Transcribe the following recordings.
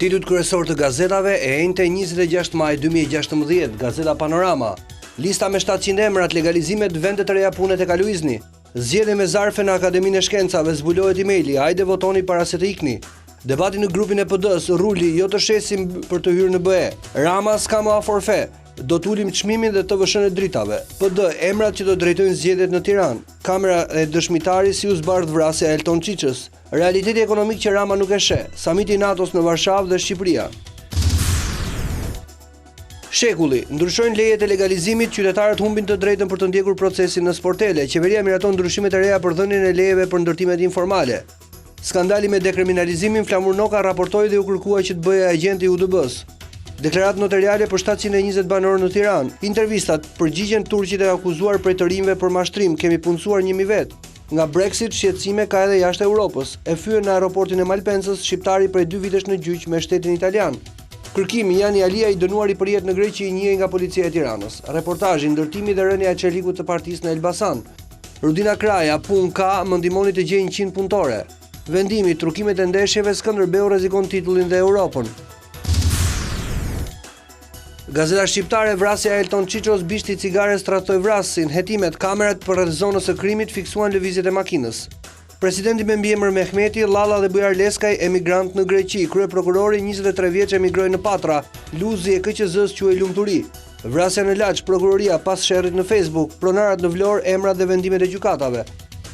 Titujt kryesor të gazetave e enjte 26 maj 2016, Gazeta Panorama. Lista me 700 emrat, legalizimet, vende të reja pune tek Luizni. Zgjedhje me zarfe në Akademinë e Shkencave, zbulohet emaili, hajde votoni para se të ikni. Debati në grupin e PD-s, ruli, jo të shesim për të hyrë në BE. Rama s'ka më forfe, do t'ulim çmimin dhe TVSH-n e dritave. PD, emrat që do drejtojnë zgjedhjet në Tiranë. Kamera e dëshmitari si u zbardh vrasja e Elton Çiçës. Realiteti ekonomik që Rama nuk e sheh. Samiti i NATO-s në Varshavë dhe Shqipëria. Shekulli, ndryshojnë lejet e legalizimit, qytetarët humbin të drejtën për të ndjekur procesin në sportele. Qeveria miraton ndryshimet e reja për dhënien e lejeve për ndërtimet informale. Skandali me dekriminalizimin, Flamur Noka raportoi dhe u kërkua që të bëhej agjenti i UDB-s. Deklaratë notariale për 720 banorë në Tiranë. Intervistat, përgjigjen turqit e akuzuar prej të rinjve për mashtrim, kemi punësuar 1000 vet. Nga Brexit, shqetësime ka edhe jashtë Europës. E fyen në aeroportin e Malpensës shqiptari prej 2 vitesh në gjyq me shtetin italian. Kërkimi Jani Alia i dënuar i përjet në Greqi i njihej nga policia e Tiranës. Reportazhi, ndërtimi dhe rënia e çelikut të partisë në Elbasan. Rudina Kraja, pun ka, më ndihmoni të gjej 100 punëtore. Vendimi, trukimet e ndeshjeve, Skënderbeu rrezikon titullin dhe Europën. Gazeta shqiptare, vrasja e Elton Çiços, bishti i cigares tradhtoi vrasësin, hetimet, kamerat për rreth zonës së krimit fiksuan lëvizjet e makinës. Presidenti me mbiemër Mehmeti, Llalla dhe Bujar Leskaj emigrant në Greqi, kryeprokurori 23 vjeç emigroi në Patra, Luzi e KQZ-s quhej lumturi. Vrasja në Laç, prokuroria pas sherrit në Facebook, pronarat në Vlorë, emrat dhe vendimet e gjykatave.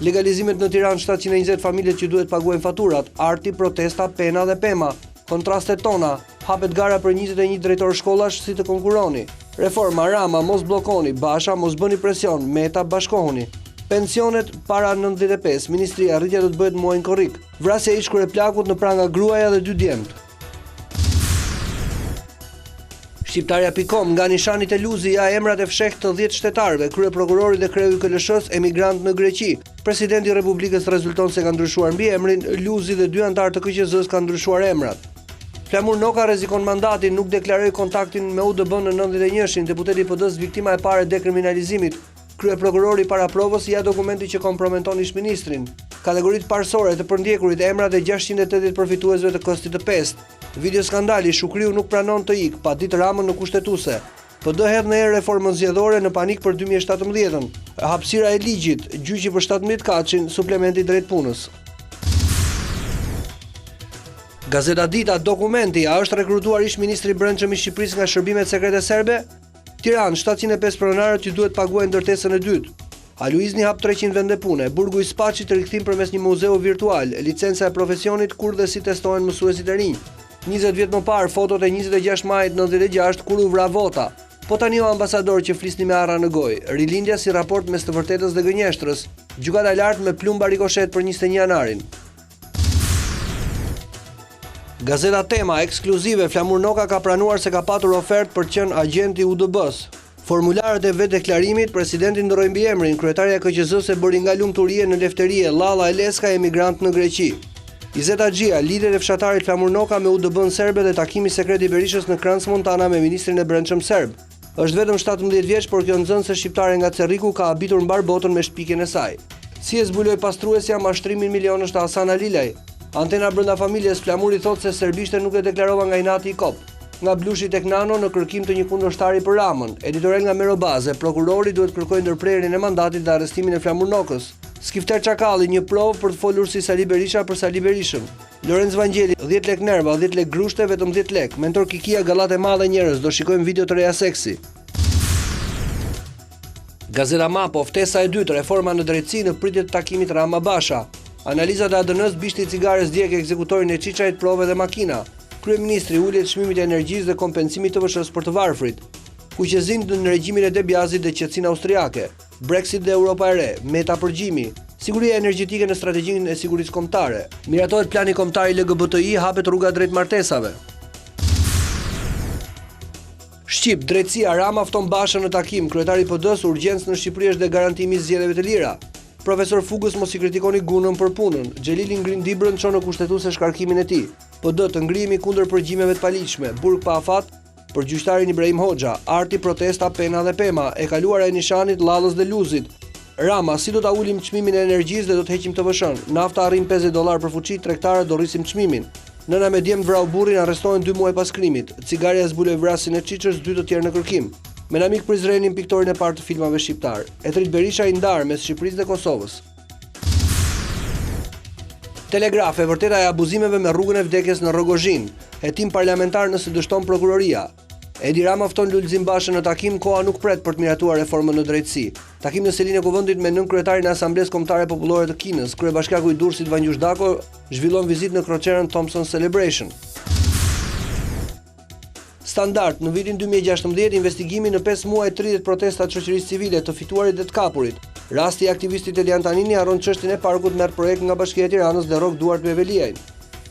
Legalizimet në Tiranë, 720 familjet që duhet paguajnë faturat, arti, protesta, pena dhe pema. Kontrastet tona, hapet gara për 21 drejtor shkollash si të konkuroni. Reforma, Rama, mos bllokoni, Basha, mos bëni presion, Meta, bashkohuni. Pensionet para 95, Ministria rritja do të bëhet muajin korrik. Vrasja e ish kryeplakut në pranga gruaja dhe 2 djemt. Shqiptarja.com, nga nishanit e Luzi ja emrat e fshehtë të 10 shtetarëve, kryeprokurori dhe kreu i KLSH-s emigrant në Greqi. Presidenti i Republikës rezulton se ka ndryshuar mbiemrin, Luzi dhe 2 anëtar të KQZ-s kanë ndryshuar emrat. Flamur Noka rrezikon mandatin, nuk deklaroi kontaktin me UDB në 91-shin, deputeti i PD-s viktima e parë e dekriminalizimit. Kryeprokurori para provës ja dokumenti që komprometon ish-ministrin. Kategoritë parsorë të përndjekurit, emrat e 680 përfituesve të Kostit të 5. Video skandali, Shukriu nuk pranon të ikë, pa ditë Ramën në kushtetuese. PD hedh në erë reformën zgjedhore në panik për 2017. Hapësira e ligjit, gjyqi për 17 Kaçin, suplementi drejt punës. Gazeta Dita, dokumenti, a është rekrutuar ish-ministri i Brendshëm i Shqipërisë nga shërbimet sekrete serbe? Tiranë, 705 pronarët që duhet paguajnë ndërtesën e dytë. Luizni hap 300 vende pune, Burgu i Spaçit rikthim përmes një muzeu virtual, licenca e profesionit kur dhe si testohen mësuesit e rinj. 20 vjet më parë, fotot e 26 majit 96 kur u vra vota. Po tani o ambasador që flisni me arra në gojë, rilindja si raport mes të vërtetës dhe gënjeshtrës, gjykata e lartë me plumba rikoshet për 21 janarin. Gazeta Tema, ekskluzive, Flamur Noka ka pranuar se ka patur ofertë për qenë agjenti UDB-s. Formularët e vetë deklarimit, presidenti ndroi mbiemrin, kryetaria e KQZ-s e bëri nga lumturie në lefterie, Llalla e Leskaj emigrant në Greqi. Izeta Xhia, lider e fshatarit Flamur Noka me UDB-n serbe dhe takimi sekret i Berishës në Crans Montana me ministrin e Brendshëm serb. Është vetëm 17 vjeç, por kjo nxënëse shqiptare nga Cerriku ka habitur mbar botën me shpikjen e saj. Si e zbuloi pastruesja mashtrimin milionësh të Hasan Alilaj. Antena brenda familjes, Flamuri thotë se serbishte nuk e deklarova nga inati i kop. Nga blushi tek Nano në kërkim të një kundërshtari për Ramën. Editorial nga Merobaze, prokurori duhet kërkojë ndërprerjen e mandatit dhe arrestimin e Flamur Nokës. Skifter Çakalli, një provë për të folur si Sali Berisha për Sali Berishën. Lorenz Vangjeli, 10 lek nerva, 10 lek grushte, vetëm 10 lek. Mentor Kikia, gallate madhe njerëz, do shikojmë video të reja seksi. Gazeta Mapo, ftesa e dytë, reforma në drejtësi në pritje të takimit Rama Basha. Analizat e ADN-s, bishti i cigares djeg ekzekutorin e Çiçajt, prove dhe makina. Kryeministri uljet çmimit e energjisë dhe kompensimit të TVSH-s për të varfrit. Kuqezin në regjimin e Debiazit dhe qetësinë austriake. Brexit dhe Europa e re, Meta përgjimi. Siguria energjetike në strategjinë e sigurisë kombëtare. Miratohet plani kombëtar i LGBTI, hapet rruga drejt martesave. Shqip, drejtësia, Rama fton Bashën në takim, kryetari i PD-s, urgjencë në Shqipëri është dhe garantimi i zgjedhjeve të lira. Profesor Fugës mos i kritikoni Gunën për punën. Xhelili ngrin Dibrën çon në kushtetuese shkarkimin e tij. PD të ngrihemi kundër përgjimeve të paligjshme. Burg pa afat për gjyqtarin Ibrahim Hoxha. Arti, protesta, pena dhe pema. E kaluara e nishanit, Llallës dhe Luzit. Rama, si do ta ulim çmimin e energjisë dhe do të heqim TVSH-n. Nafta arrin $50 për fuqi, tregtarët do rrisim çmimin. Nëna me djemt vrau burrin, arrestohen 2 muaj pas krimit. Cigaria zbuloi vrasjen e Çiçës, 2 të tjerë në kërkim. Menamik Prizrenin, piktorin e parë të filmave shqiptar. Etrit Berisha i ndar mes Shqipërisë dhe Kosovës. Telegraf, e vërteta e abuzimeve me rrugën e vdekjes në Rrogozhin. Hetim parlamentar nëse dështon prokuroria. Edi Rama fton Lulzim Bashën në takim, koha nuk pret për të miratuar reformën në drejtësi. Takim në selinë e Kuvendit me nënkryetarin e Asamblesë Kombëtare Popullore të Kinës, kryebashkiaku i Durrësit Vangjus Dako zhvillon vizitë në kroqerën Thompson Celebration. Standard, në vitin 2016, investigimi në 5 muaj 30 protesta të shoqërisë civile, të fituarit dhe të kapurit. Rasti i aktivistit Elian Tanini harron çështjen e parkut merr projekt nga Bashkia e Tiranës dhe rrok duart me Veliajin.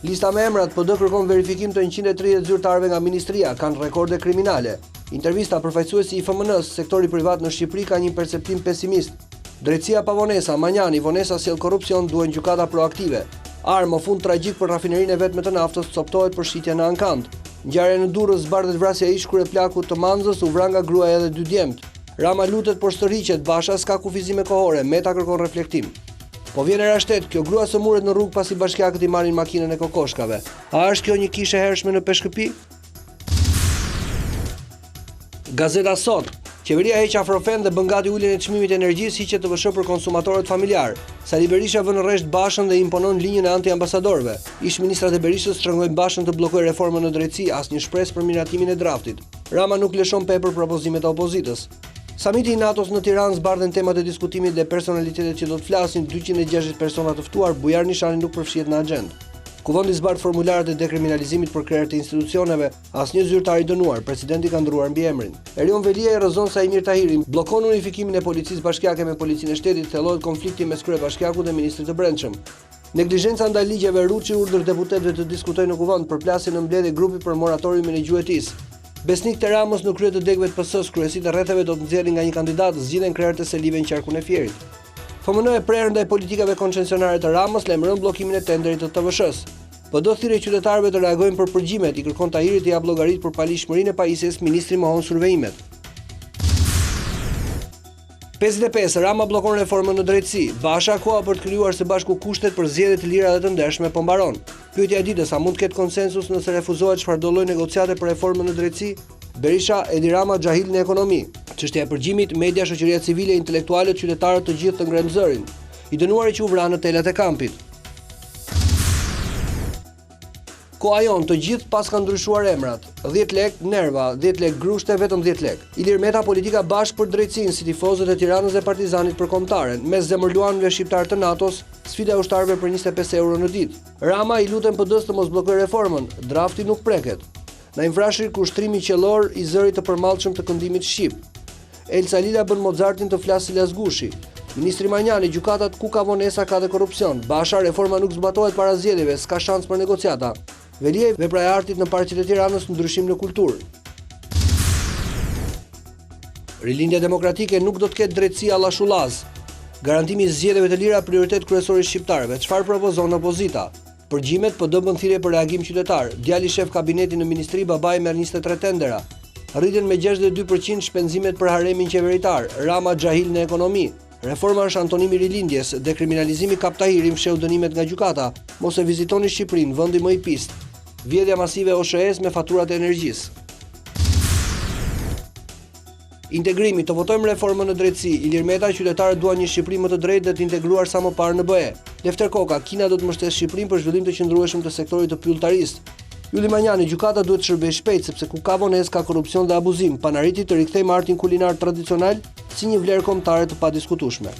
Lista me emrat PD kërkon verifikim të 130 zyrtarëve nga ministria, kanë rekorde kriminale. Intervista përfaqësuesi i FMN-s, sektori privat në Shqipëri ka një perceptim pesimist. Drejtësia pa vonesa, Manjani, vonesa sjell korrupsion, duhen gjykata proaktive. Armë, fund tragjik për rafinerinë e vetme të naftës, coptohet për shitje në Ankand. Ngjarje në Durrës, zbardhet vrasja e ish kryeplakut të Manzës, u vran nga gruaja dhe 2 djemt. Rama lutet por stërhiqet, Basha s'ka kufizime kohore, Meta kërkon reflektim. Po vjen era shtet, kjo grua së muret në rrugë pasi bashkiakët i marrin makinën e kokoshkave. A është kjo një kishë e hershme në Peshkëpi? Gazeta Sot. Qeveria heq afrofen dhe bën gati uljen e çmimit të energjisë, hiqet TVSH për konsumatorët familjar. Sali Berisha vën në rresht Bashën dhe imponon linjën e anti-ambasadorëve. Ish ministrat e Berishës shtrëngojnë Bashën të bllokojë reformën në drejtësi, asnjë shpresë për miratimin e draftit. Rama nuk lëshon pepër propozimet e opozitës. Samiti i NATO-s në Tiranë zbardhen temat e diskutimit dhe personalitetet që do të flasin, 260 persona të ftuar, Bujar Nishani nuk përfshihet në agjendë. Kuvendi zbardh formularët e dekriminalizimit për krerët e institucioneve, asnjë zyrtar i dënuar, presidenti ka ndruar mbiemrin. Erion Veliaj rrezon Saimir Tahiri, bllokon unifikimin e policisë bashkiake me policinë e shtetit, thellohet konflikti mes kryebashkiakut dhe ministrit të Brendshëm. Neglizhenca ndaj ligjeve, Ruçi urdhër deputetëve të diskutojnë në kuvend për plasjen në mbledhje grupi për moratoriumin e gjuetisë. Besnik të Ramës në krye të degëve të PS-s, kryesitë e rrethave do të nxjerrin nga një kandidat, zgjidhen krerët e Selive në qarkun e Fierit. FMN e prerë ndaj politikave koncesionare të Ramës, lajmëron bllokimin e tenderit të TVSH-s. PD thirrë qytetarëve të reagojnë për përgjimet, i kërkon Tahirit të jap llogaritë për palishmërinë e pajisjes, ministri mohon survejimet. 55 Rama bllokon reformën në drejtësi. Basha koha për të krijuar së bashku kushtet për zgjedhje të lira dhe të ndershme po mbaron. Pyetja e ditës, a mund të ketë konsensus nëse refuzohet çfarë do lloj negociate për reformën në drejtësi? Berisha, Edi Rama xhahil në ekonomi. Çështja e përgjimit, media, shoqëria civile, intelektualët, qytetarët të gjithë të ngrenë zërin. I dënuari që u vranë në telat e kampit. Koha jon, të gjithë pas kanë ndryshuar emrat. 10 lek Nerva, 10 lek Grushte, vetëm 10 lek. Ilir Meta politika bashkë për drejtsinë, si tifozët e Tiranës dhe Partizanit për kombëtaren, mes zemërluanëve shqiptar të NATO-s, sfida e ushtarëve për 25 euro në ditë. Rama i luten PD-s të mos bllokojë reformën, drafti nuk preket. Na infrashri kushtrimi qellor i zërit të përmallshëm të këndimit shqip. Elsa Lila bën Mozartin të flasë si Lazgushi. Ministri Manjani, gjykatat ku ka vonesa ka dhe korrupsion. Basha, reforma nuk zbatohet para zgjedhjeve, s'ka shans për negociata. Veliaj, vepra e artit në parqet e Tiranës, ndryshim në kulturë. Rilindja demokratike nuk do të ketë drejtësi alla Shullaz. Garantimi i zgjedhjeve të lira prioritet kryesor i shqiptarëve. Çfarë propozon opozita? Përgjimet, PD bën thirrje për reagim qytetar. Djali shef kabinetin në ministri, babai merr 23 tendera. Rriten me 62% shpenzimet për haremin qeveritar. Rama xhahil në ekonomi. Reforma është antonimi i rilindjes, dekriminalizimi kap Tahiri, fsheu dënimet nga gjykata. Mos e vizitoni Shqipërinë, vendi më i pist. Vjedhja masive OSHE-s me faturat e energjisë. Integrimi, të votojmë reformën në drejtësi. Ilir Meta, qytetarët duan një Shqipëri më të drejtë dhe të integruar sa më parë në BE. Lefter Koka, Kina do të mbështesë Shqipërinë për zhvillim të qëndrueshëm të sektorit të pylltarisë. Ylli Manjani, gjykata duhet të shërbejë shpejt sepse ku ka vonesë ka korrupsion dhe abuzim. Panariti të rikthejmë artin kulinar tradicional si një vlerë kombëtare të padiskutueshme.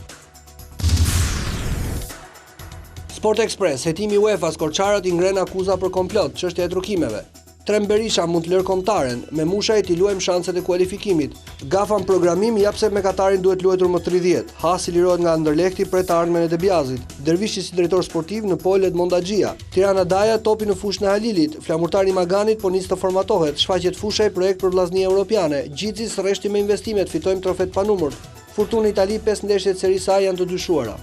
Sport Express, hetimi UEFA-s, Korçarët i ngren akuza për komplot, çështja e trokimeve. Trem Berisha mund të lërë kombëtaren, me Mushajt i luajmë shanset e kualifikimit. Gafa në programim jap se me Katarin duhet luajtur më 30. Hasi lirohet nga Anderlekti për të ardhmen e Debiazit. Dervishi si drejtor sportiv në Pol Edmond Axhia. Tirana Daja topi në fushën e Halilit. Flamurtari Maganit po nis të formatohet. Shfaqet fusha i projekt për vllaznie europiane. Gjitësi rreshti me investimet, fitojmë trofet pa numër. Fortuna Itali 5 ndeshje të Serie A janë të dyshuara.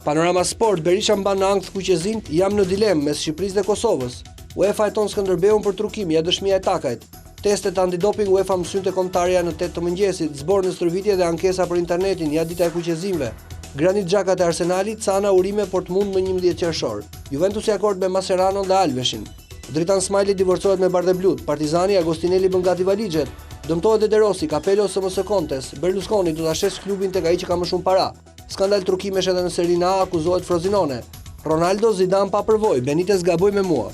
Panorama Sport, Berisha mban në ankth kuqezin, jam në dilemë mes Shqipërisë dhe Kosovës. UEFA heton Skënderbeun për trukim, ja dëshmia e Takajt. Testet antidoping UEFA mësynte kombëtarja në 8 të mëngjesit, zborë në stërvitje dhe ankesa për internetin, ja dita e kuqezimve. Granit Xhaka të Arsenalit sana urime për të mund më 11 qershor. Juventus i akord me Mascherano dhe Alveshin. Dritan Smajli divorcohet me Bardeblut, Partizani Agostinelli bën gati valixhet. Dëmtohet De Rossi, Capello SMS Contes, Berlusconi do ta shes klubin tek ai që ka më shumë para. Skandal trukimesh edhe në Serie A, akuzohet Frosinone. Ronaldo Zidane pa përvojë, Benitez gaboj me mua.